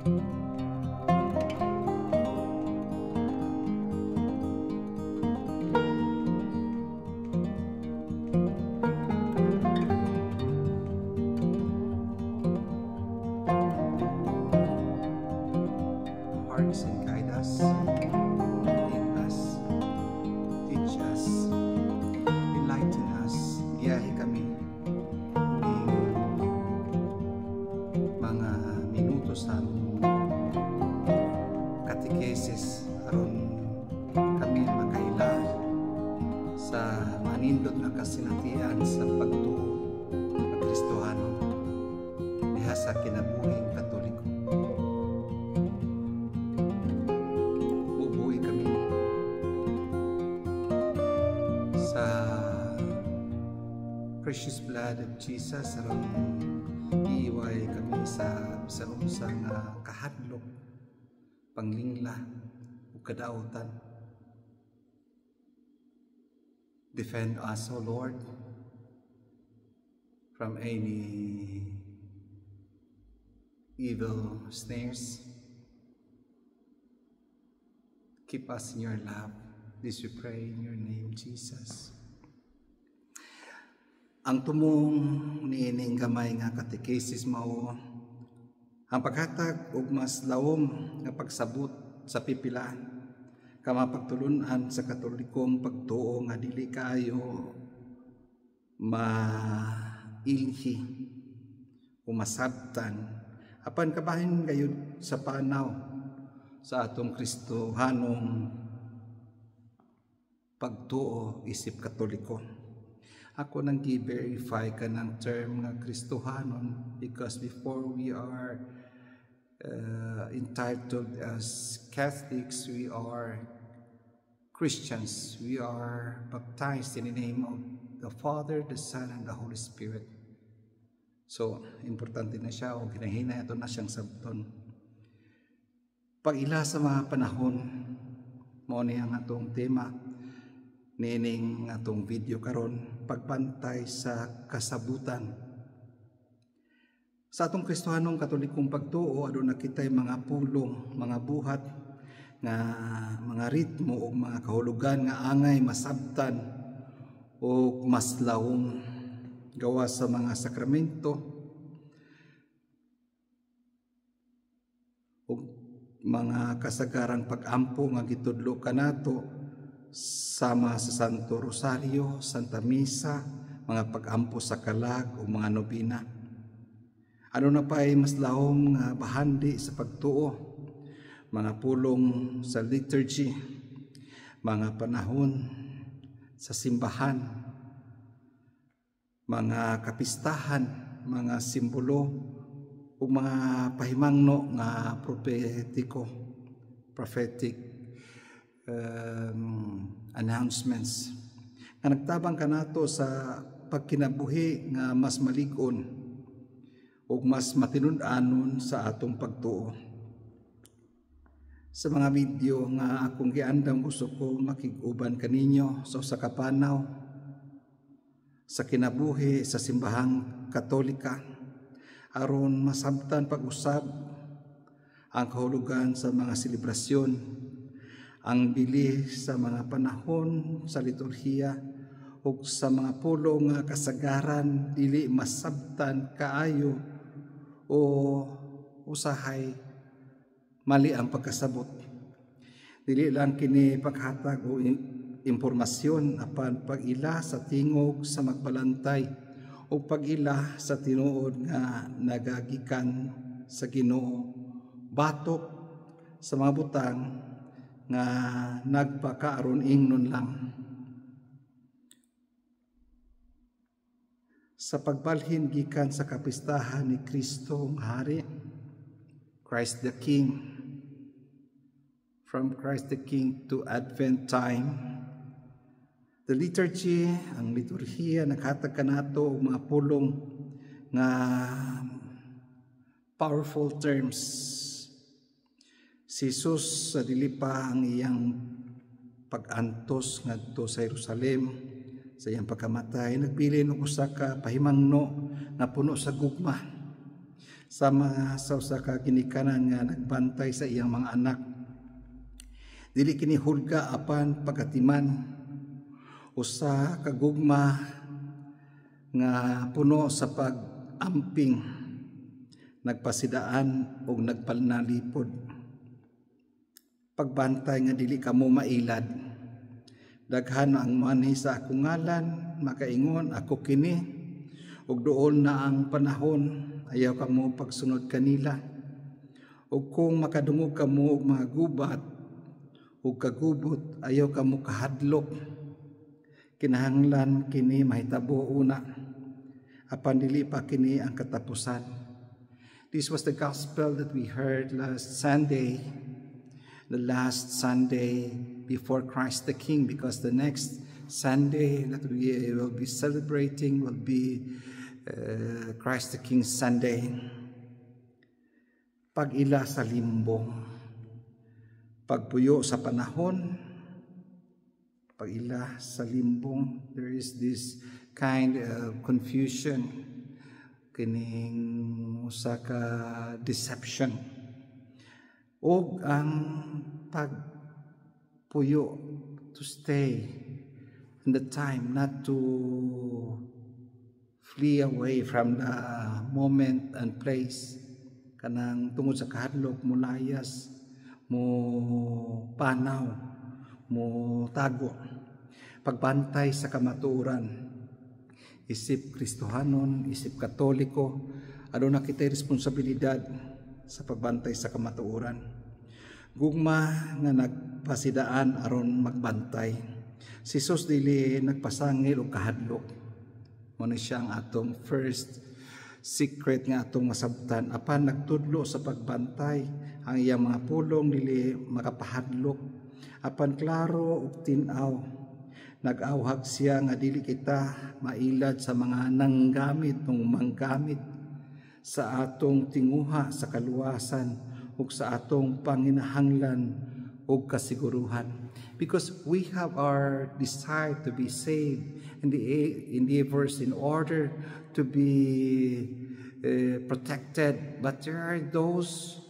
Hearts and guide us, lead us, teach us, enlighten us, biyahe kami mga minuto sa catechesis aron kami makaila sa manindot nga kasinatian sa pagtuo ng Kristohano diha sa kinabuhing Katoliko. Bubuhay kami sa precious blood of Jesus aron iiway kami sa unsa nga kahadlok, panglingla ug kadautan. Defend us, O Lord, from any evil snares. Keep us in your love. This we pray in your name, Jesus. Ang tumong niining gamay nga catechesis mao ang paghatag og mas lawom nga pagsabot sa pipilaan kamapagtulunan sa Katolikong pagtuo nga dili kaayo mailhi o masabtan apan kabahin gayud sa panaw sa atong Kristohanong pagtuo isip Katoliko. Ako nang gi-verify ka ng term nga Kristohanon because before we are entitled as Catholics, we are Christians. We are baptized in the name of the Father, the Son, and the Holy Spirit. So, importante na siya o ginahina ito na siyang sabton. Pag-ila sa mga panahon, mo ni ang atong tema, nining atong video karon, pagbantay sa kasabutan. Sa atong Kristohanong Katolikong pagtuo, aduna kitay mga pulong, mga buhat, nga mga ritmo o mga kahulugan nga angay masabtan o mas lawom gawa sa mga sakramento o mga kasagarang pag-ampo nga gitudlo kanato sama sa Santo Rosario, Santa Misa, mga pag-ampo sa kalag o mga nobina. Ano na pa ay mas lahom nga bahandi sa pagtuo, mga pulong sa liturgy, mga panahon sa simbahan, mga kapistahan, mga simbolo o mga pahimangno nga prophetic announcements nga nagtabang kanato sa pagkinabuhi nga mas malig-on ug mas matinud-anon sa atong pagtuo. Sa mga video nga akong giandam, gusto ko makig-uban kaninyo sa usa ka panaw sa kinabuhi sa simbahang Katolika aron masabtan pag-usab ang kahulugan sa mga selebrasyon, ang bili sa mga panahon sa liturhiya ug sa mga pulong nga kasagaran dili masabtan kaayo o usahay mali ang pagkasabot. Dili lang kini paghatag o impormasyon apan pag-ila sa tingog sa magbalantay o pag-ila sa tinuod nga nagagikan sa Ginoo, batok sa mga butang nga nagpakaaron ingnon lang. Sa pagbalhin gikan sa kapistahan ni Kristo ang Hari, Christ the King, from Christ the King to Advent time, the liturgy, ang liturhiya, naghatag kanato og mga pulong nga powerful terms. Si Jesus sa dili pa ang iyang pag-antos ngadto sa Jerusalem, sa iyang pagkamatay, nagbilin og usa ka pahimangno nga puno sa gugma. sama sa usa ka ginikanan nga nagbantay sa iyang mga anak. Dili kini hulga apan pagatiman, usa ka gugma nga puno sa pag-amping, nagpasidaan ug nagpanalipod. Pagbantay nga dili kamo mailad. Daghan ang manhi sa akong ngalan, makaingon ako kini, ug duol na ang panahon, ayaw kamo pagsunod kanila. Ug kung makadungog kamo og mga gubat ug kagubot, ayaw kamo kahadlok. Kinahanglan kini mahitabo una, apan dili pa kini ang katapusan. This was the gospel that we heard last Sunday, the last Sunday before Christ the King, because the next Sunday that we will be celebrating will be Christ the King Sunday. Pag-ila sa limbong, pagpuyo sa panahon, pag-ila sa limbong, there is this kind of confusion, kining usa ka deception, o ang pagpuyo to stay in the time, not to flee away from the moment and place, kanang tungod sa kahadlok mo layas, mo panaw, mo tago. Pagbantay sa kamatuoran, isip Kristohanon, isip Katoliko, aduna kitay responsibilidad sa pagbantay sa kamatuoran. Gugma nga nagpasidaan aron magbantay. Si Jesus dili nagpasangil o kahadlok. Muna siya ang atong first secret nga atong masabtan. Apan nagtudlo sa pagbantay, ang iyang mga pulong dili makapahadlok. Apan klaro ug tin-aw, nag-awhag siya nga dili kita mailad sa mga nanggamit ug manggamit sa atong tinguha sa kaluwasan ug sa atong panginahanglan ug kasiguruhan. Because we have our desire to be saved, endeavors in order to be protected, but there are those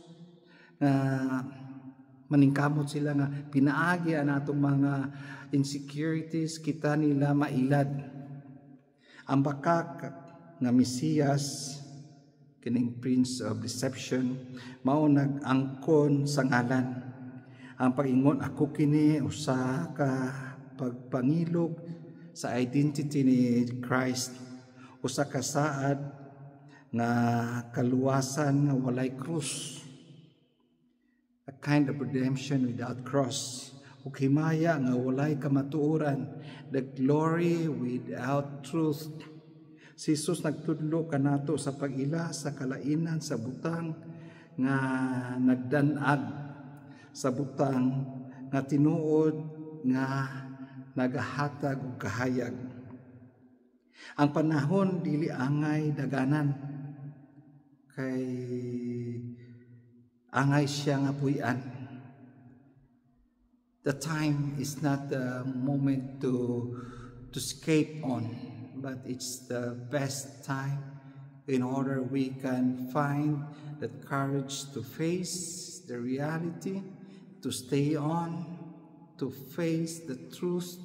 maningkamot sila nga pinaagi ang atong mga insecurities, kita nila mailad. Ang bakak nga Mesiyas, kining Prince of Deception, mao nag-angkon sa ngalan. Ang pag-ingon ako kini usa ka pagpangilog sa identity ni Christ, usa ka saad nga kaluwasan nga walay krus, a kind of redemption without cross, ug himaya nga walay kamatuoran, the glory without truth. Si Jesus nagtudlo kanato sa pag-ila sa kalainan sa butang nga nagdanag, sa butang nga tinuod nga nagahatag og kahayag. Ang panahon dili angay daganan, kay angay siya nga puy-an. The time is not the moment to escape on, but it's the best time in order we can find that courage to face the reality, to stay on, to face the truth,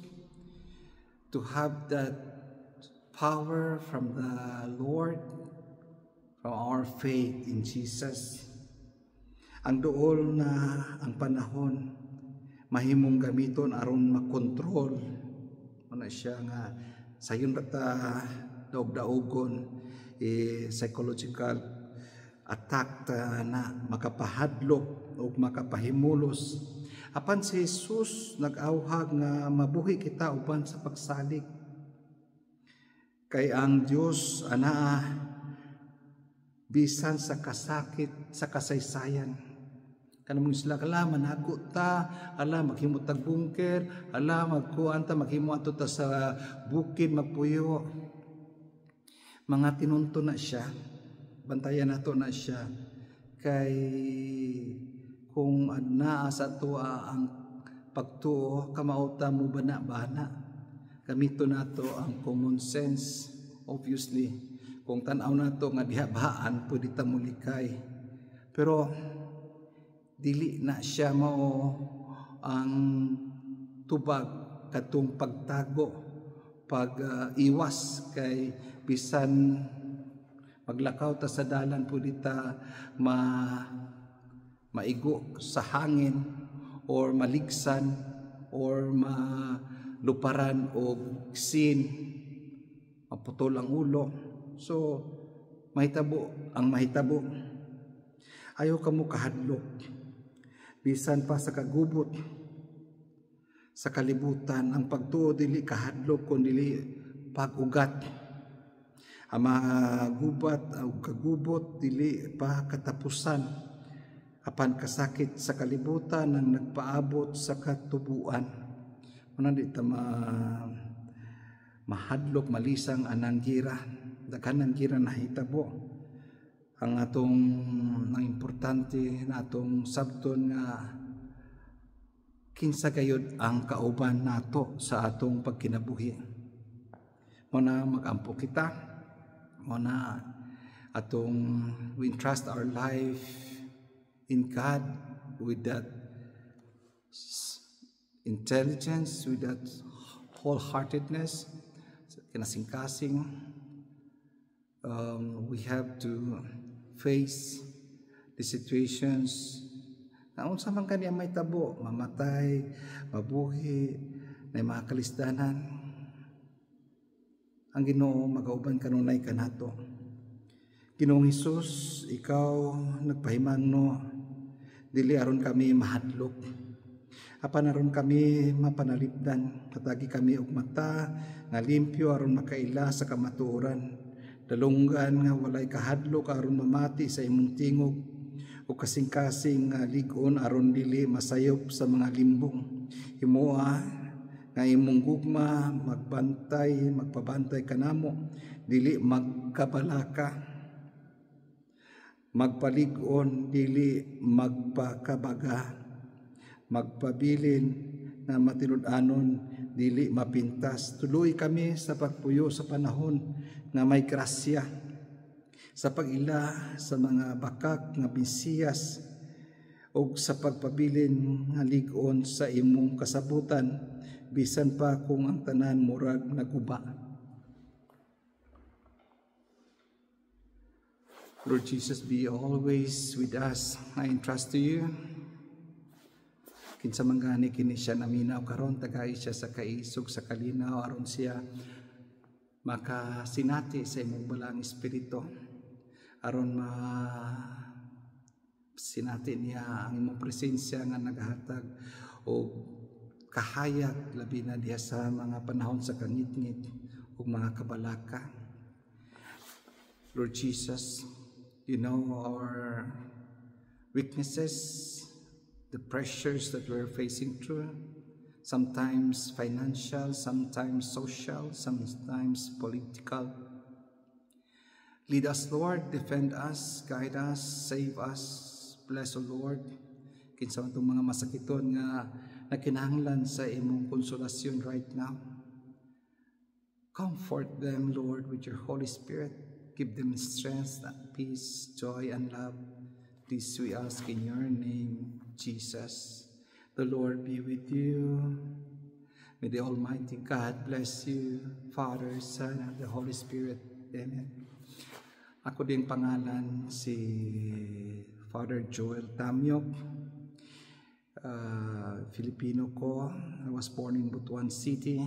to have that power from the Lord, from our faith in Jesus. Ang duol na ang panahon, mahimong gamiton aron makontrol. Ano siya nga, sayon bata daog-daogon, psychological attack na makapahadlok o makapahimulos. Apan si Jesus nag-awhag nga mabuhi kita uban sa pagsalig. Kay ang Dios anaa bisan sa kasakit, sa kasaysayan. Kanamong sila kala managot ta, ala maghimo tag bunker, ala magkuan ta maghimo ato ta sa bukid magpuyo. Mga tinunto na siya, bantayan nato na siya, kay kung naa sa tuwa ang pagtuo, kamauta mo bana-bana. Gamito nato ang common sense, obviously. Kung tanaw nato nga diha bahaan pwede ta mulikay. Pero dili na siya mao ang tubag katong pagtago, pag-iwas kay bisan maglakaw ta sa dalan pwede ta maigo sa hangin or maligsan or maluparan og sin, maputol ang ulo. So ang mahitabo ayaw kamo kahadlok bisan pa sa kagubot sa kalibutan. Ang pagtuo dili kahadlok kun dili pag-ugat. Ang mga gubat o kagubot dili pa katapusan apan kasakit sa kalibutan ang nagpaabot sa katubuan. Muna di ta mahadlok malisang anang gira. Daghan ang gira nahitabo. Ang atong ang importante na atong sabton nga kinsa gayud ang kauban nato sa atong pagkinabuhi. Muna magampo kita. Muna atong we entrust our life in God with that intelligence, with that wholeheartedness, kinasingkasing. We have to face the situations na unsa man kaniya may tabo, mamatay, mabuhi, na mga kalisdanan. Ang Ginoo magauban kanunay kanato. Ginoong Hesus, ikaw nagpahimangno dili aron kami mahadlok. Apan aron kami mapanalipdan, katagi kami og mata nga limpyo aron makaila sa kamatuoran. Dalunggan nga walay kahadlok aron mamati sa imong tingog o kasing-kasing nga lig-on aron dili masayop sa mga limbong. Himoa nga imong gugma magpabantay kanamo, dili magkabalaka, magpalig-on dili magpakabaga, magpabilin na matinud-anon dili mapintas. Tuloy kami sa pagpuyo sa panahon nga may grasya, sa pag-ila sa mga bakak nga bisiyas o sa pagpabilin nga lig-on sa imong kasabutan bisan pa kung ang tanan murag naguba. Lord Jesus, be always with us. I entrust to you. Kinsa man gani kini siya naminaw karon, tagay siya sa kaisog sa kalinaw aron siya makasinati sa imong balang espiritu, aron sinati niya ang imong presensya nga nagahatag o kahayag labi na diha sa mga panahon sa kangit-ngit o mga kabalaka. Lord Jesus, you know our weaknesses, the pressures that we're facing through, sometimes financial, sometimes social, sometimes political. Lead us, Lord, defend us, guide us, save us. Bless, O Lord, kinsa man itong mga masakiton nga nakinahanglan sa imong konsolasyon right now. Comfort them, Lord, with your Holy Spirit. Give them strength, peace, joy, and love. This we ask in your name, Jesus. The Lord be with you. May the Almighty God bless you, Father, Son, and the Holy Spirit. Amen. Ako din pangalan si Father Joel Tamyok. Filipino ko. I was born in Butuan City.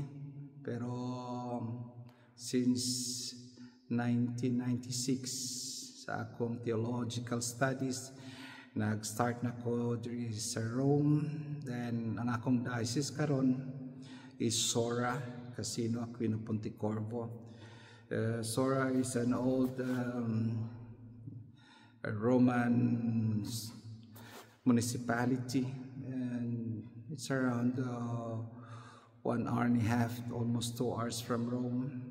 Pero since 1996 sa akong theological studies, nag-start na ko diri sa Rome. Then ang akong diocese karon is Sora, Casino Aquino Pontecorvo. Sora is an old Roman municipality, and it's around 1 hour and a half, almost 2 hours from Rome.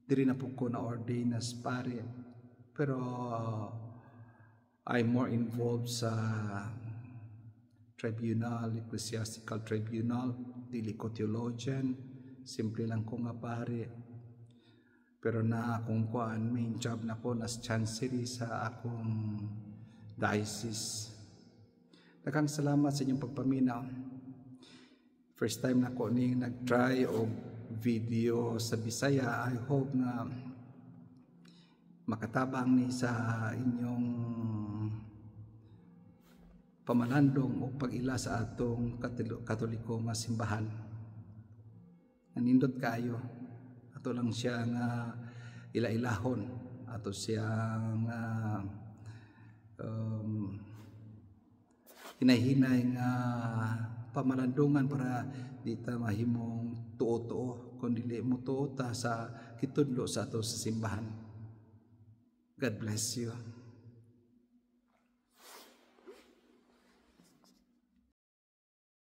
Diri na po ko na-ordain as pare, pero I'm more involved sa tribunal, ecclesiastical tribunal, dili ko theologian, simple lang ko nga pare. Pero na akong kuan, main job na ko as chancery sa akong diocese. Daghang salamat sa inyong pagpaminaw. First time na ko ning nag-try og video sa Bisaya. I hope na makatabang ni sa inyong pamalandong o pag-ila sa atong katoliko nga simbahan. Nanindot kayo. Ato lang siya nga ila-ilahon. Ato siya nga hinay-hinay nga pamalandungan para di ta mahimong tuo-tuo kundi mo tuo ta sa kitudlo sa ato sa simbahan. God bless you.